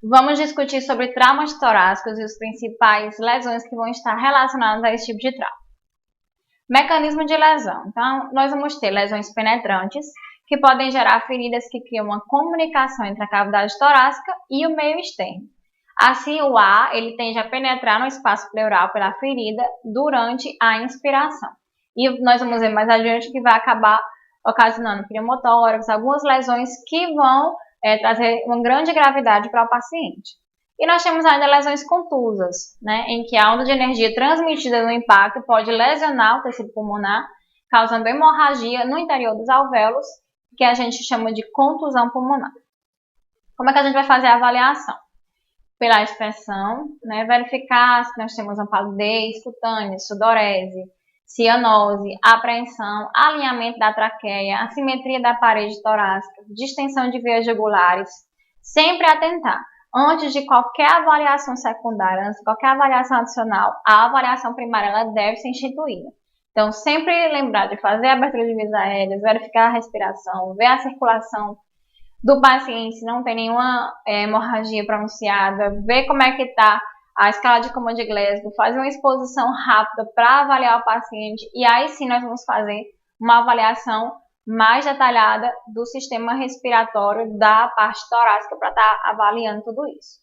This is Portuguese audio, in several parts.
Vamos discutir sobre traumas torácicos e os principais lesões que vão estar relacionadas a esse tipo de trauma. Mecanismo de lesão. Então, nós vamos ter lesões penetrantes, que podem gerar feridas que criam uma comunicação entre a cavidade torácica e o meio externo. Assim, o ar ele tende a penetrar no espaço pleural pela ferida durante a inspiração. E nós vamos ver mais adiante que vai acabar ocasionando pneumotórax, algumas lesões que vão trazer uma grande gravidade para o paciente. E nós temos ainda lesões contusas, né, em que a onda de energia transmitida no impacto pode lesionar o tecido pulmonar, causando hemorragia no interior dos alvéolos, que a gente chama de contusão pulmonar. Como é que a gente vai fazer a avaliação? Pela inspeção, né, verificar se nós temos uma palidez cutânea, sudorese, cianose, apreensão, alinhamento da traqueia, assimetria da parede torácica, distensão de veias jugulares. Sempre atentar. Antes de qualquer avaliação secundária, antes de qualquer avaliação adicional, a avaliação primária ela deve ser instituída. Então, sempre lembrar de fazer a abertura de vias aéreas, verificar a respiração, ver a circulação do paciente, se não tem nenhuma hemorragia pronunciada, ver como é que está a escala de Coman de Glasgow, fazer uma exposição rápida para avaliar o paciente e aí sim nós vamos fazer uma avaliação mais detalhada do sistema respiratório da parte torácica para estar avaliando tudo isso.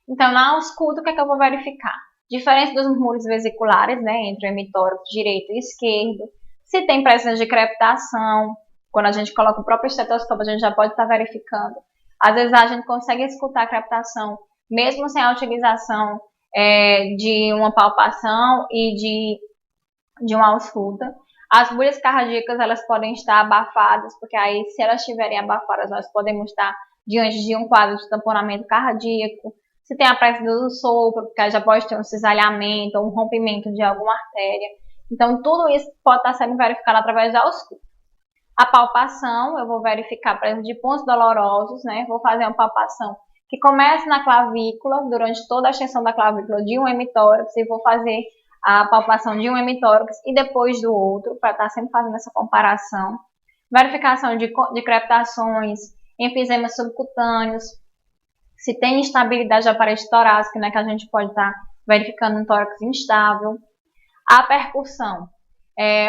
Então, na ausculta, o que é que eu vou verificar? Diferença dos murmúrios vesiculares, né, entre o hemitórax direito e esquerdo, se tem presença de crepitação, quando a gente coloca o próprio estetoscópio, a gente já pode estar verificando. Às vezes a gente consegue escutar a crepitação, mesmo sem a utilização de uma palpação e de uma ausculta. As bolhas cardíacas, elas podem estar abafadas, porque aí, se elas estiverem abafadas, nós podemos estar diante de um quadro de tamponamento cardíaco. Se tem a presença do sopro, porque aí já pode ter um cisalhamento ou um rompimento de alguma artéria. Então, tudo isso pode estar sendo verificado através da ausculta. A palpação, eu vou verificar a presença de pontos dolorosos, né? Vou fazer uma palpação que começa na clavícula, durante toda a extensão da clavícula de um hemitórax, e vou fazer a palpação de um hemitórax e depois do outro, para estar sempre fazendo essa comparação. Verificação de crepitações, enfisemas subcutâneos, se tem instabilidade da parede torácica, né, que a gente pode estar verificando um tórax instável. A percussão.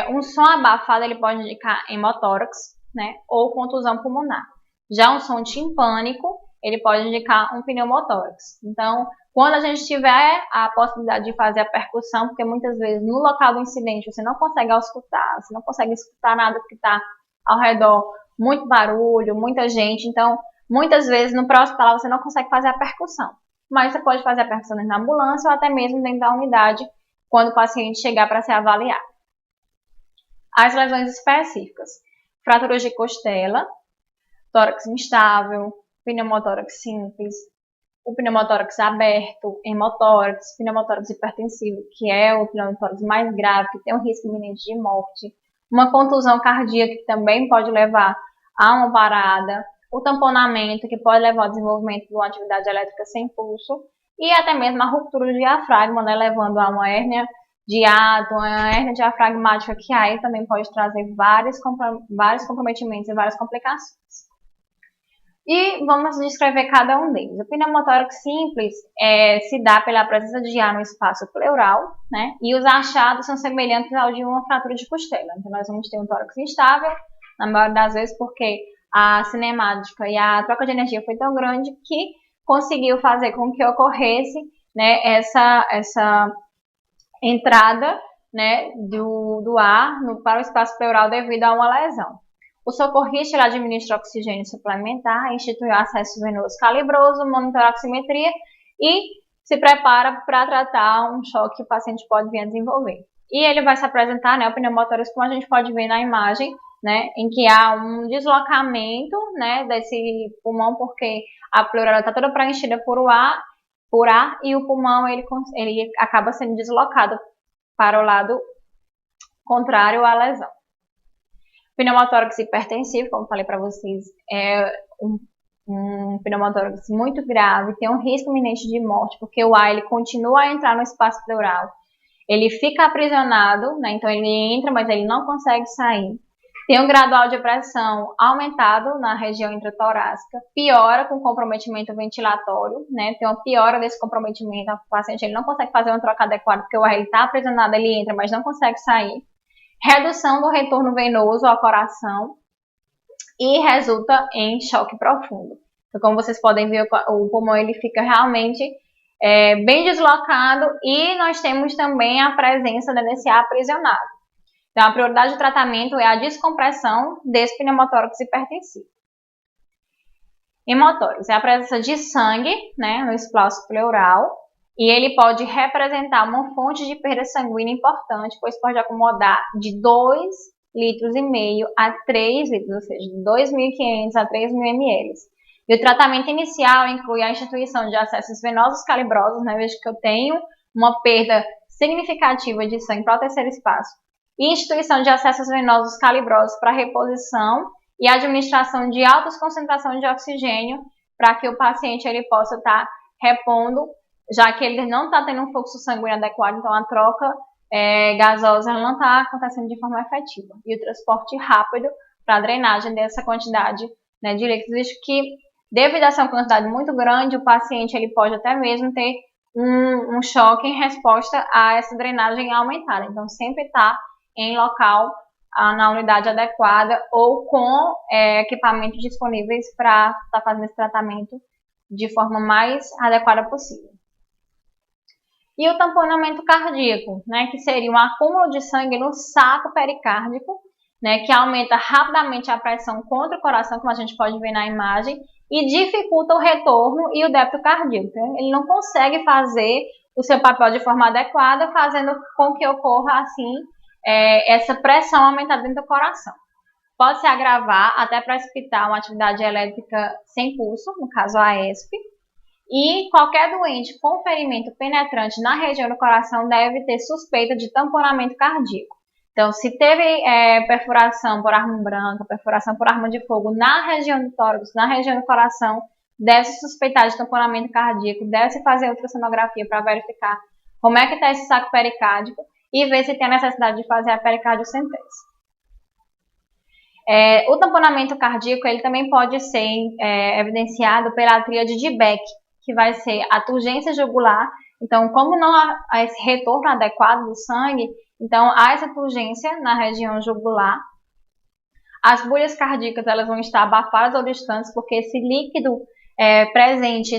Um som abafado ele pode indicar hemotórax, né, ou contusão pulmonar. Já um som timpânico, ele pode indicar um pneumotórax. Então, quando a gente tiver a possibilidade de fazer a percussão, porque muitas vezes no local do incidente você não consegue auscultar, você não consegue escutar nada porque está ao redor muito barulho, muita gente, então muitas vezes no pré-hospitalar você não consegue fazer a percussão. Mas você pode fazer a percussão dentro da ambulância ou até mesmo dentro da unidade, quando o paciente chegar para ser avaliado. As lesões específicas: fraturas de costela, tórax instável, pneumotórax simples, o pneumotórax aberto, hemotórax, pneumotórax hipertensivo, que é o pneumotórax mais grave, que tem um risco iminente de morte, uma contusão cardíaca, que também pode levar a uma parada, o tamponamento, que pode levar ao desenvolvimento de uma atividade elétrica sem pulso, e até mesmo a ruptura do diafragma, né, levando a uma hérnia de hiato, uma hérnia diafragmática, que aí também pode trazer vários comprometimentos e várias complicações. E vamos descrever cada um deles. O pneumotórax simples se dá pela presença de ar no espaço pleural, né? E os achados são semelhantes ao de uma fratura de costela. Então, nós vamos ter um tórax instável, na maioria das vezes porque a cinemática e a troca de energia foi tão grande que conseguiu fazer com que ocorresse, né, essa entrada, né, do ar para o espaço pleural devido a uma lesão. O socorrista administra oxigênio suplementar, institui acesso venoso calibroso, monitora a oximetria e se prepara para tratar um choque que o paciente pode vir a desenvolver. E ele vai se apresentar, né, o pneumotórax, como a gente pode ver na imagem, né, em que há um deslocamento, né, desse pulmão, porque a pleura está toda preenchida por ar e o pulmão ele acaba sendo deslocado para o lado contrário à lesão. Pneumotórax hipertensivo, como falei para vocês, é um pneumotórax muito grave, tem um risco iminente de morte, porque o ar ele continua a entrar no espaço pleural, ele fica aprisionado, né, então ele entra, mas ele não consegue sair. Tem um gradual de pressão aumentado na região intratorácica, piora com comprometimento ventilatório, né? Tem uma piora desse comprometimento, o paciente ele não consegue fazer uma troca adequada porque o ar está aprisionado, ele entra, mas não consegue sair. Redução do retorno venoso ao coração e resulta em choque profundo. Então, como vocês podem ver, o pulmão ele fica realmente bem deslocado e nós temos também a presença desse ar aprisionado. Então, a prioridade de tratamento é a descompressão desse pneumotórax hipertensivo. Hemotórax é a presença de sangue, né, no esplácio pleural, e ele pode representar uma fonte de perda sanguínea importante, pois pode acomodar de 2,5 litros a 3 litros, ou seja, de 2.500 a 3.000 ml. E o tratamento inicial inclui a instituição de acessos venosos calibrosos, né, veja que eu tenho uma perda significativa de sangue para o terceiro espaço, e instituição de acessos venosos calibrosos para reposição e administração de altas concentrações de oxigênio para que o paciente ele possa estar repondo, já que ele não está tendo um fluxo sanguíneo adequado, então a troca gasosa não está acontecendo de forma efetiva. E o transporte rápido para a drenagem dessa quantidade, né, de líquidos, visto que devido a essa quantidade muito grande, o paciente ele pode até mesmo ter um choque em resposta a essa drenagem aumentada. Então sempre está em local na unidade adequada ou com equipamentos disponíveis para estar fazendo esse tratamento de forma mais adequada possível. E o tamponamento cardíaco, né, que seria um acúmulo de sangue no saco pericárdico, né, que aumenta rapidamente a pressão contra o coração, como a gente pode ver na imagem, e dificulta o retorno e o débito cardíaco. Então, ele não consegue fazer o seu papel de forma adequada, fazendo com que ocorra assim essa pressão aumentada dentro do coração. Pode se agravar até precipitar uma atividade elétrica sem pulso, no caso a AESP, e qualquer doente com ferimento penetrante na região do coração deve ter suspeita de tamponamento cardíaco. Então, se teve perfuração por arma branca, perfuração por arma de fogo na região do tórax, na região do coração, deve-se suspeitar de tamponamento cardíaco, deve-se fazer ultrassonografia para verificar como é que está esse saco pericárdico e ver se tem a necessidade de fazer a pericardiocentese. O tamponamento cardíaco ele também pode ser evidenciado pela tríade de Beck, que vai ser a turgência jugular. Então, como não há esse retorno adequado do sangue, então há essa turgência na região jugular. As bolhas cardíacas elas vão estar abafadas ou distantes, porque esse líquido presente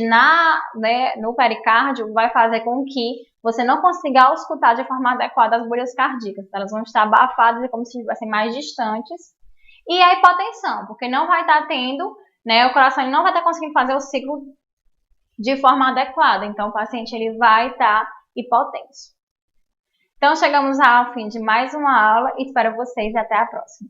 no pericárdio vai fazer com que você não consiga auscultar de forma adequada as bolhas cardíacas. Elas vão estar abafadas e como se estivessem mais distantes. E a hipotensão, porque não vai estar tendo, né, o coração não vai estar conseguindo fazer o ciclo de forma adequada. Então, o paciente ele vai estar hipotenso. Então, chegamos ao fim de mais uma aula e espero vocês até a próxima.